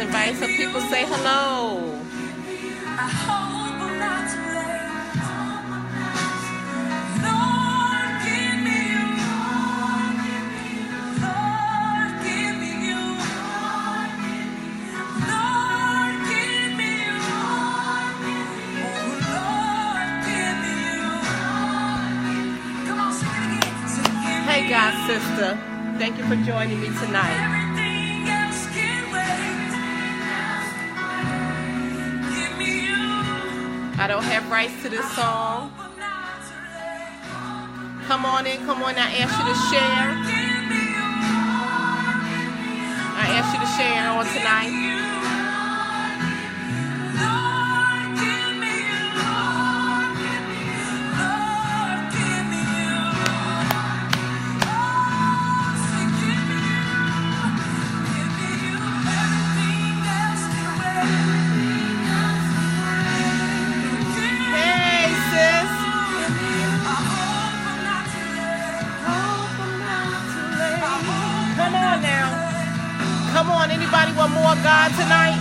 invite some people. Say hello. Hey, God, sister. Thank you for joining me tonight. I don't have rights to this song. Come on in, come on. I ask you to share. I ask you to share on tonight. Come on, anybody want more of God tonight?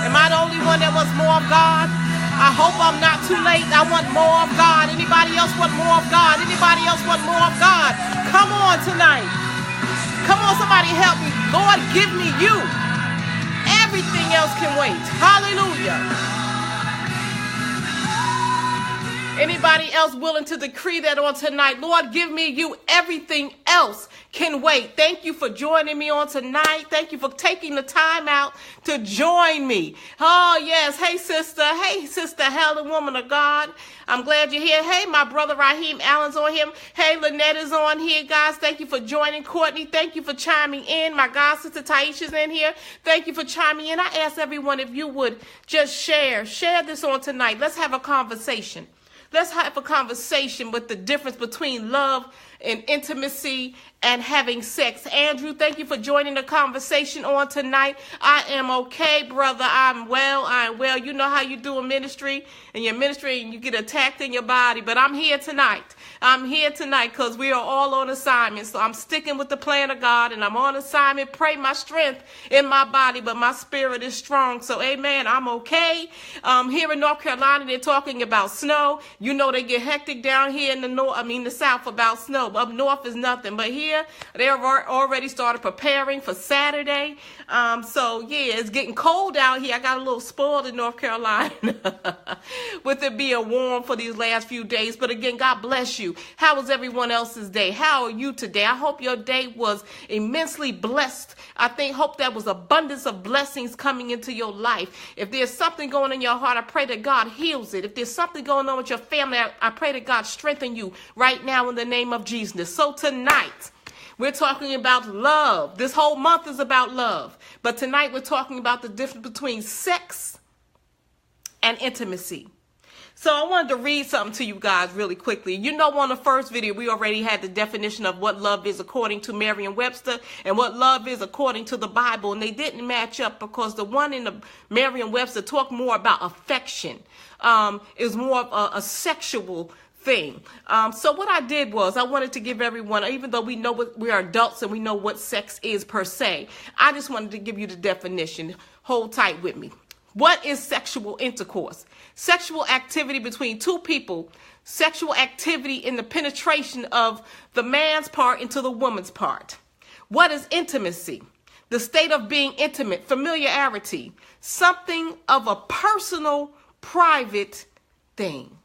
Am I the only one that wants more of God? I hope I'm not too late. I want more of God. Anybody else want more of God? Anybody else want more of God? Come on tonight. Come on, somebody help me. Lord, give me you. Everything else can wait. Hallelujah. Anybody else willing to decree that on tonight? Lord, give me you. Everything else can wait. Thank you for joining me on tonight. Thank you for taking the time out to join me. Oh, yes. Hey, sister. Hey, sister Helen, woman of God. I'm glad you're here. Hey, my brother Raheem Allen's on him. Hey, Lynette is on here, guys. Thank you for joining. Courtney, thank you for chiming in. My God, sister Taisha's in here. Thank you for chiming in. I ask everyone if you would just share this on tonight. Let's have a conversation. Let's have a conversation with the difference between love and intimacy and having sex. Andrew, thank you for joining the conversation on tonight. I am okay, brother. I'm well. You know how you do in ministry, and you get attacked in your body. But I'm here tonight. I'm here tonight because we are all on assignment. So I'm sticking with the plan of God, and I'm on assignment. Pray my strength in my body, but my spirit is strong. So amen, I'm okay. Here in North Carolina, they're talking about snow. You know they get hectic down here in the South about snow. Up north is nothing. But here, they have already started preparing for Saturday. So yeah, it's getting cold out here. I got a little spoiled in North Carolina with it being warm for these last few days. But again, God bless you. How was everyone else's day? How are you today? I hope your day was immensely blessed. Hope there was abundance of blessings coming into your life. If there's something going on in your heart, I pray that God heals it. If there's something going on with your family, I pray that God strengthen you right now in the name of Jesus. So tonight, we're talking about love. This whole month is about love. But tonight we're talking about the difference between sex and intimacy. So I wanted to read something to you guys really quickly. You know, on the first video, we already had the definition of what love is according to Merriam-Webster and what love is according to the Bible. And they didn't match up because the one in the Merriam-Webster talked more about affection. Is more of a sexual thing. So what I did was I wanted to give everyone, even though we know we are adults and we know what sex is per se, I just wanted to give you the definition. Hold tight with me. What is sexual intercourse? Sexual activity between two people. Sexual activity in the penetration of the man's part into the woman's part. What is intimacy? The state of being intimate, familiarity, something of a personal, private thing.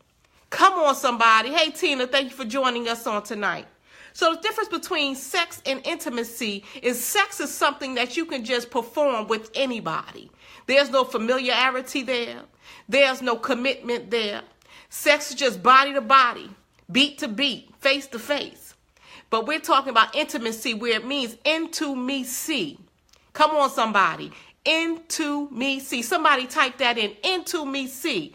Come on, somebody. Hey, Tina, thank you for joining us on tonight. So the difference between sex and intimacy is sex is something that you can just perform with anybody. There's no familiarity there. There's no commitment there. Sex is just body to body, beat to beat, face to face. But we're talking about intimacy where it means into me see. Come on, somebody. Into me see. Somebody type that in. Into me see.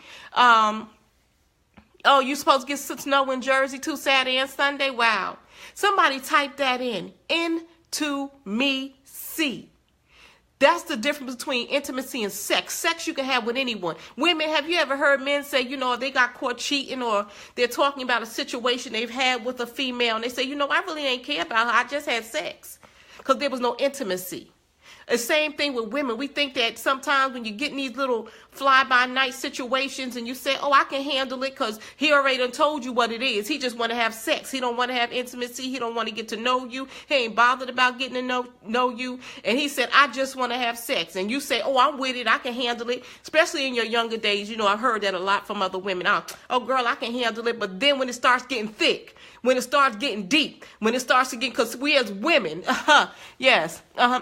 Oh, you supposed to get some snow in Jersey too, Saturday and Sunday? Wow. Somebody type that in. Into me see. That's the difference between intimacy and sex. Sex you can have with anyone. Women, have you ever heard men say, you know, if they got caught cheating or they're talking about a situation they've had with a female and they say, you know, I really ain't care about her. I just had sex because there was no intimacy. The same thing with women. We think that sometimes when you get in these little fly-by-night situations and you say, oh, I can handle it because he already done told you what it is. He just want to have sex. He don't want to have intimacy. He don't want to get to know you. He ain't bothered about getting to know you. And he said, I just want to have sex. And you say, oh, I'm with it. I can handle it. Especially in your younger days. You know, I've heard that a lot from other women. Oh, girl, I can handle it. But then when it starts getting thick, when it starts getting deep, when it starts to get, because we as women,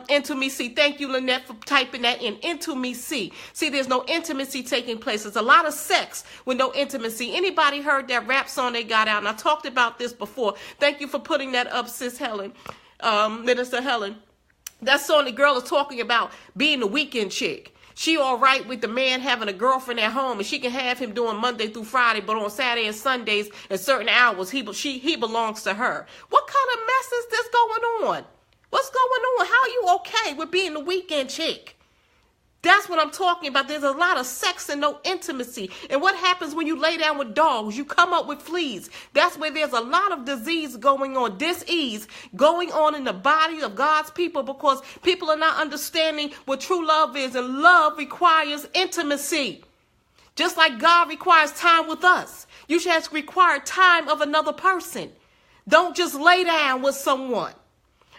intimacy. Thank you, Lynette, for typing that in. Intimacy. See, there's no intimacy taking place. There's a lot of sex with no intimacy. Anybody heard that rap song they got out? And I talked about this before. Thank you for putting that up, Sis Helen, Minister Helen. That song, the girl is talking about being the weekend chick. She all right with the man having a girlfriend at home, and she can have him doing Monday through Friday, but on Saturday and Sundays at certain hours, he belongs to her. What kind of mess is this going on? What's going on? How are you okay with being the weekend chick? That's what I'm talking about. There's a lot of sex and no intimacy. And what happens when you lay down with dogs? You come up with fleas. That's where there's a lot of disease going on, dis-ease going on in the body of God's people, because people are not understanding what true love is. And love requires intimacy. Just like God requires time with us. You should require time of another person. Don't just lay down with someone.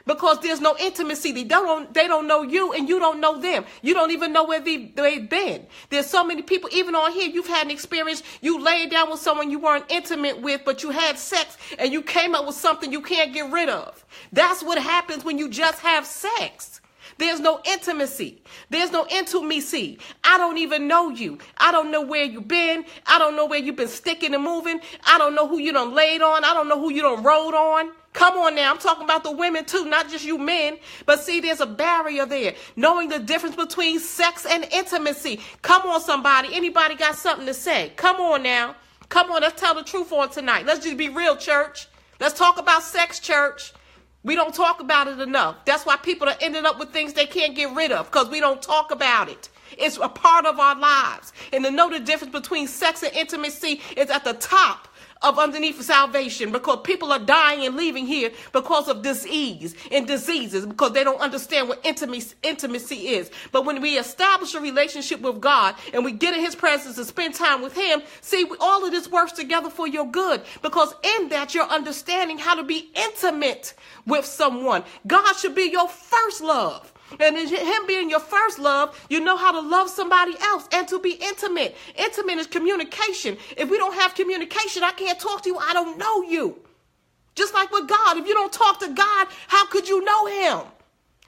Because there's no intimacy. They don't know you and you don't know them. You don't even know where they've been. There's so many people, even on here, you've had an experience. You laid down with someone you weren't intimate with, but you had sex and you came up with something you can't get rid of. That's what happens when you just have sex. There's no intimacy. There's no intimacy. I don't even know you. I don't know where you've been. I don't know where you've been sticking and moving. I don't know who you done laid on. I don't know who you done rode on. Come on now, I'm talking about the women too, not just you men. But see, there's a barrier there. Knowing the difference between sex and intimacy. Come on, somebody. Anybody got something to say? Come on now. Come on, let's tell the truth on tonight. Let's just be real, church. Let's talk about sex, church. We don't talk about it enough. That's why people are ending up with things they can't get rid of, because we don't talk about it. It's a part of our lives. And to know the difference between sex and intimacy is at the top of underneath salvation, because people are dying and leaving here because of disease and diseases, because they don't understand what intimacy is. But when we establish a relationship with God and we get in his presence and spend time with him, see, all of this works together for your good, because in that you're understanding how to be intimate with someone. God should be your first love. And in him being your first love, you know how to love somebody else and to be intimate. Intimate is communication. If we don't have communication, I can't talk to you. I don't know you. Just like with God, if you don't talk to God, how could you know him?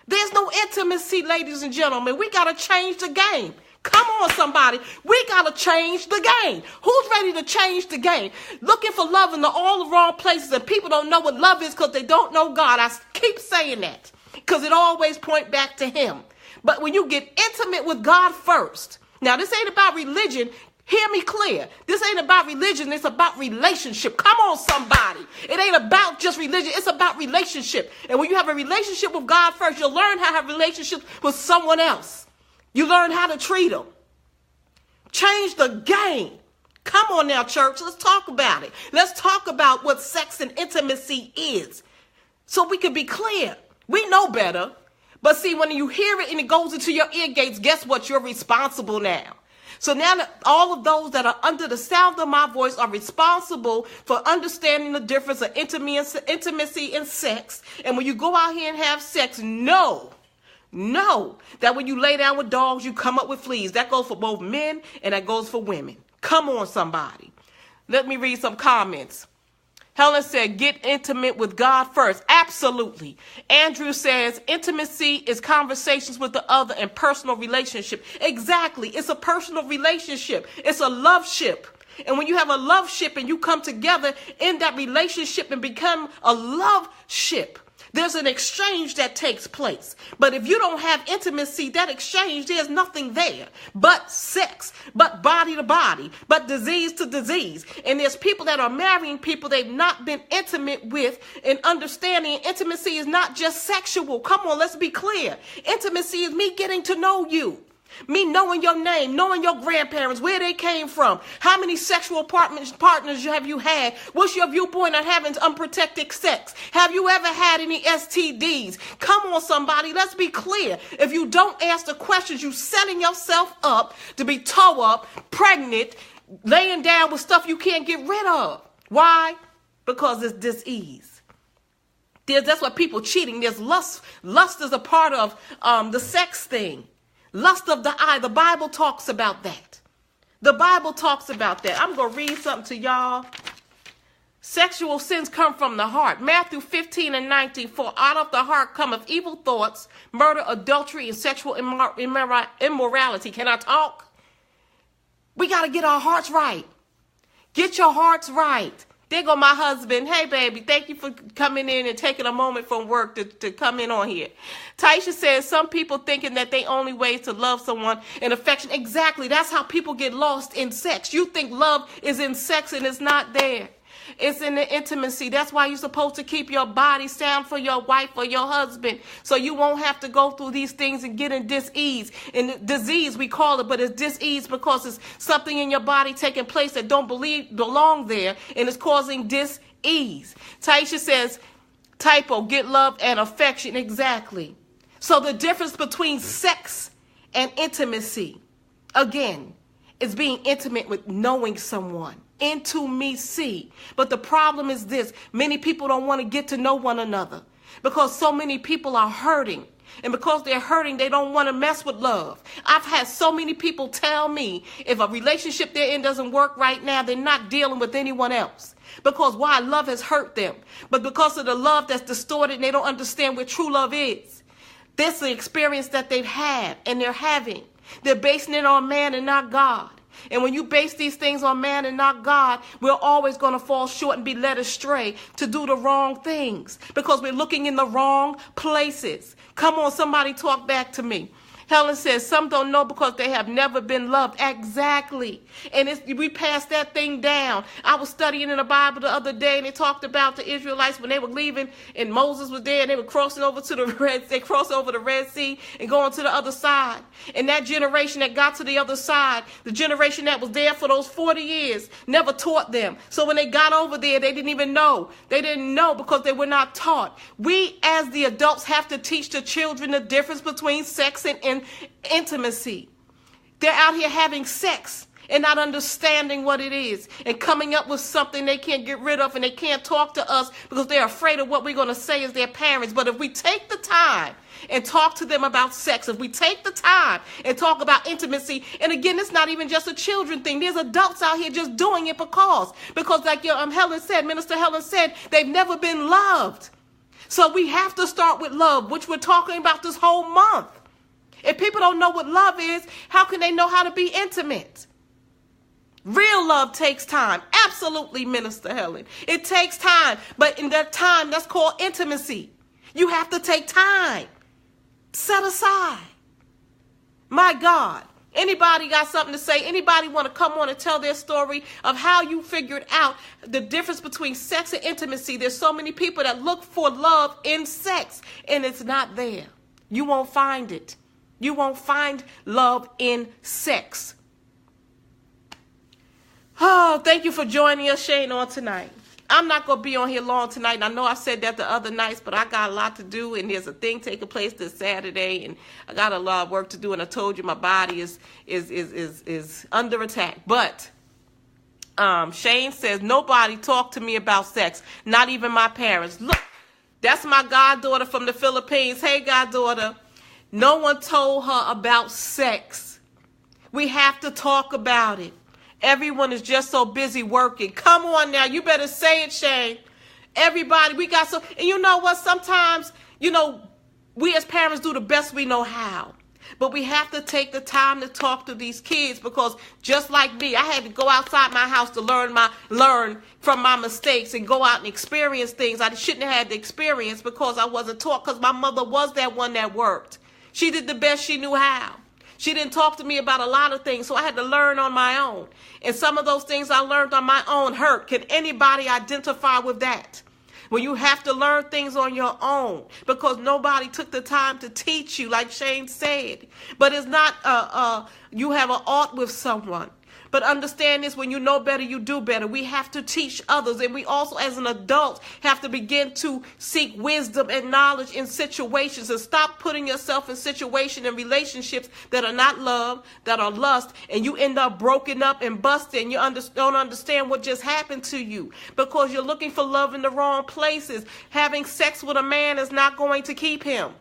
There's no intimacy, ladies and gentlemen. We got to change the game. Come on, somebody. We got to change the game. Who's ready to change the game? Looking for love in all the wrong places, and people don't know what love is because they don't know God. I keep saying that, because it always points back to him. But when you get intimate with God first, now this ain't about religion. Hear me clear. This ain't about religion. It's about relationship. Come on, somebody. It ain't about just religion. It's about relationship. And when you have a relationship with God first, you'll learn how to have relationships with someone else. You learn how to treat them. Change the game. Come on now, church. Let's talk about it. Let's talk about what sex and intimacy is, so we can be clear. We know better. But see, when you hear it and it goes into your ear gates, guess what? You're responsible now. So now that all of those that are under the sound of my voice are responsible for understanding the difference of intimacy and sex. And when you go out here and have sex, know that when you lay down with dogs, you come up with fleas. That goes for both men and that goes for women. Come on, somebody. Let me read some comments. Helen said, get intimate with God first. Absolutely. Andrew says, intimacy is conversations with the other and personal relationship. Exactly. It's a personal relationship. It's a love ship. And when you have a love ship and you come together in that relationship and become a love ship, there's an exchange that takes place. But if you don't have intimacy, that exchange, there's nothing there but sex, but body to body, but disease to disease. And there's people that are marrying people they've not been intimate with, and understanding intimacy is not just sexual. Come on, let's be clear. Intimacy is me getting to know you. Me knowing your name, knowing your grandparents, where they came from, how many sexual partners have you had, what's your viewpoint on having unprotected sex, have you ever had any STDs? Come on, somebody, let's be clear. If you don't ask the questions, you're setting yourself up to be toe up, pregnant, laying down with stuff you can't get rid of. Why? Because it's disease. That's what people cheating. There's lust. Lust is a part of the sex thing. Lust of the eye. The Bible talks about that. The Bible talks about that. I'm going to read something to y'all. Sexual sins come from the heart. Matthew 15:19. For out of the heart cometh evil thoughts, murder, adultery, and sexual immorality. Can I talk? We got to get our hearts right. Get your hearts right. There go my husband. Hey, baby, thank you for coming in and taking a moment from work to come in on here. Taisha says some people thinking that they only way to love someone in affection. Exactly. That's how people get lost in sex. You think love is in sex and it's not there. It's in the intimacy. That's why you're supposed to keep your body sound for your wife or your husband, so you won't have to go through these things and get in dis-ease. And disease, we call it, but it's dis-ease because it's something in your body taking place that don't belong there, and it's causing dis-ease. Taisha says, typo, get love and affection. Exactly. So the difference between sex and intimacy, again, is being intimate with knowing someone. Into me see. But the problem is this: many people don't want to get to know one another because so many people are hurting. And because they're hurting, they don't want to mess with love. I've had so many people tell me if a relationship they're in doesn't work right now, they're not dealing with anyone else. Because why? Love has hurt them. But because of the love that's distorted, and they don't understand what true love is. This is the experience that they've had and they're having. They're basing it on man and not God. And when you base these things on man and not God, we're always going to fall short and be led astray to do the wrong things because we're looking in the wrong places. Come on, somebody talk back to me. Helen says, some don't know because they have never been loved. Exactly. And we passed that thing down. I was studying in the Bible the other day, and they talked about the Israelites when they were leaving, and Moses was there, and they were crossing over to the they crossed over the Red Sea and going to the other side. And that generation that got to the other side, the generation that was there for those 40 years, never taught them. So when they got over there, they didn't even know. They didn't know because they were not taught. We, as the adults, have to teach the children the difference between sex and intimacy. They're out here having sex and not understanding what it is and coming up with something they can't get rid of, and they can't talk to us because they're afraid of what we're going to say as their parents. But if we take the time and talk to them about sex, if we take the time and talk about intimacy, and again, it's not even just a children thing. There's adults out here just doing it because like Helen said, Minister Helen said, they've never been loved. So we have to start with love, which we're talking about this whole month. If people don't know what love is, how can they know how to be intimate? Real love takes time. Absolutely, Minister Helen. It takes time. But in that time, that's called intimacy. You have to take time. Set aside. My God. Anybody got something to say? Anybody want to come on and tell their story of how you figured out the difference between sex and intimacy? There's so many people that look for love in sex, and it's not there. You won't find it. You won't find love in sex. Oh, thank you for joining us, Shane, on tonight. I'm not going to be on here long tonight. And I know I said that the other nights, but I got a lot to do, and there's a thing taking place this Saturday, and I got a lot of work to do, and I told you my body is under attack. But Shane says, nobody talked to me about sex, not even my parents. Look, that's my goddaughter from the Philippines. Hey, goddaughter. No one told her about sex. We have to talk about it. Everyone is just so busy working. Come on now. You better say it, Shane. Everybody, we got so... And you know what? Sometimes, we as parents do the best we know how. But we have to take the time to talk to these kids because just like me, I had to go outside my house to learn from my mistakes and go out and experience things I shouldn't have had to experience because I wasn't taught, because my mother was that one that worked. She did the best she knew how. She didn't talk to me about a lot of things, so I had to learn on my own. And some of those things I learned on my own hurt. Can anybody identify with that? when you have to learn things on your own because nobody took the time to teach you, like Shane said. But it's not you have an art with someone. But understand this, when you know better, you do better. We have to teach others. And we also, as an adult, have to begin to seek wisdom and knowledge in situations and stop putting yourself in situations and relationships that are not love, that are lust, and you end up broken up and busted and you don't understand what just happened to you because you're looking for love in the wrong places. Having sex with a man is not going to keep him.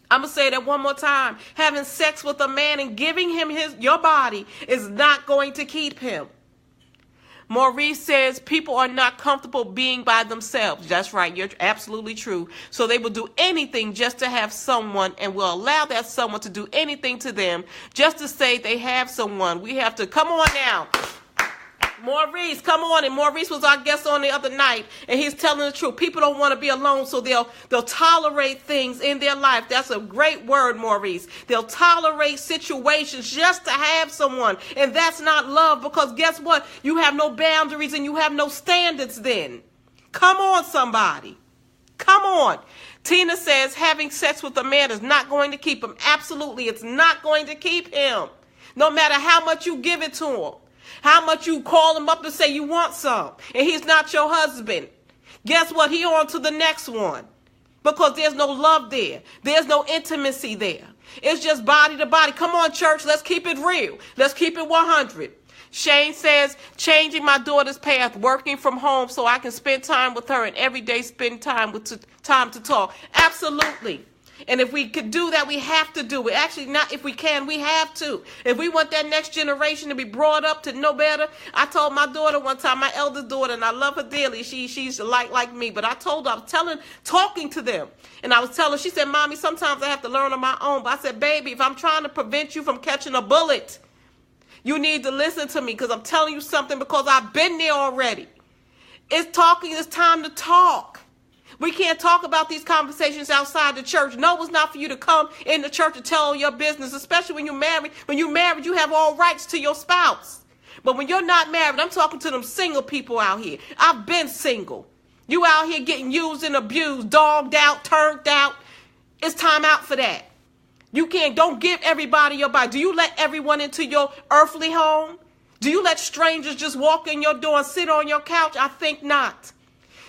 I'm going to say that one more time. Having sex with a man and giving him your body is not going to keep him. Maurice says people are not comfortable being by themselves. That's right. You're absolutely true. So they will do anything just to have someone and will allow that someone to do anything to them just to say they have someone. We have to, come on now. Maurice, come on. And Maurice was our guest on the other night, and he's telling the truth. People don't want to be alone, so they'll tolerate things in their life. That's a great word, Maurice. They'll tolerate situations just to have someone, and that's not love because guess what? You have no boundaries and you have no standards then. Come on, somebody. Come on. Tina says having sex with a man is not going to keep him. Absolutely, it's not going to keep him. No matter how much you give it to him. How much you call him up to say you want some, and he's not your husband. Guess what? He on to the next one because there's no love there. There's no intimacy there. It's just body to body. Come on, church. Let's keep it real. Let's keep it 100. Shane says, changing my daughter's path, working from home so I can spend time with her and every day spend time to talk. Absolutely. And if we could do that, we have to do it. Actually, not if we can, we have to. If we want that next generation to be brought up to know better. I told my daughter one time, my eldest daughter, and I love her dearly. She's like me. But I told her, I was talking to them. And I was telling her, she said, Mommy, sometimes I have to learn on my own. But I said, baby, if I'm trying to prevent you from catching a bullet, you need to listen to me because I'm telling you something because I've been there already. It's time to talk. We can't talk about these conversations outside the church. No, it's not for you to come in the church and tell your business, especially when you're married. When you're married, you have all rights to your spouse. But when you're not married, I'm talking to them single people out here. I've been single. You out here getting used and abused, dogged out, turned out. It's time out for that. Don't give everybody your body. Do you let everyone into your earthly home? Do you let strangers just walk in your door and sit on your couch? I think not.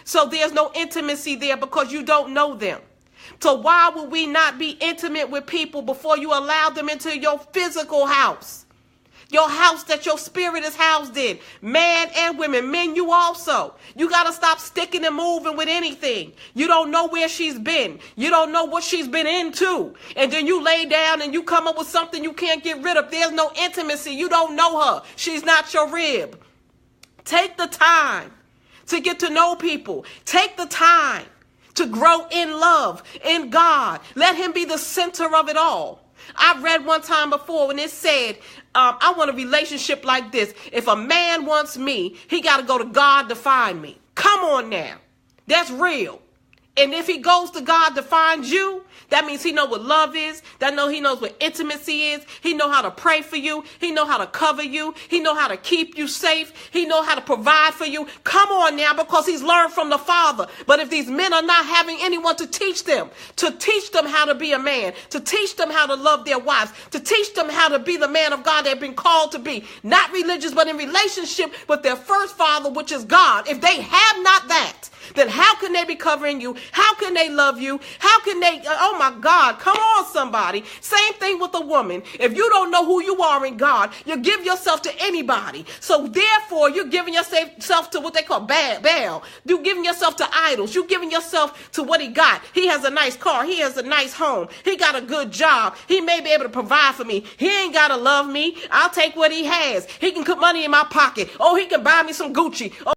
So there's no intimacy there because you don't know them. So why would we not be intimate with people before you allow them into your physical house? Your house that your spirit is housed in. Man and women. Men, you also. You got to stop sticking and moving with anything. You don't know where she's been. You don't know what she's been into. And then you lay down and you come up with something you can't get rid of. There's no intimacy. You don't know her. She's not your rib. Take the time to get to know people. Take the time to grow in love, in God. Let him be the center of it all. I read one time before when it said, I want a relationship like this. If a man wants me, he got to go to God to find me. Come on now. That's real. And if he goes to God to find you, that means he knows what love is. He knows what intimacy is. He knows how to pray for you. He knows how to cover you. He knows how to keep you safe. He knows how to provide for you. Come on now, because he's learned from the Father. But if these men are not having anyone to teach them how to be a man, to teach them how to love their wives, to teach them how to be the man of God they've been called to be, not religious, but in relationship with their first father, which is God. If they have not that, then how can they be covering you? How can they love you? How can they, oh my God, come on somebody. Same thing with a woman. If you don't know who you are in God, you give yourself to anybody. So therefore, you're giving yourself to what they call Baal. You're giving yourself to idols. You're giving yourself to what he got. He has a nice car. He has a nice home. He got a good job. He may be able to provide for me. He ain't got to love me. I'll take what he has. He can put money in my pocket. Oh, he can buy me some Gucci. Oh,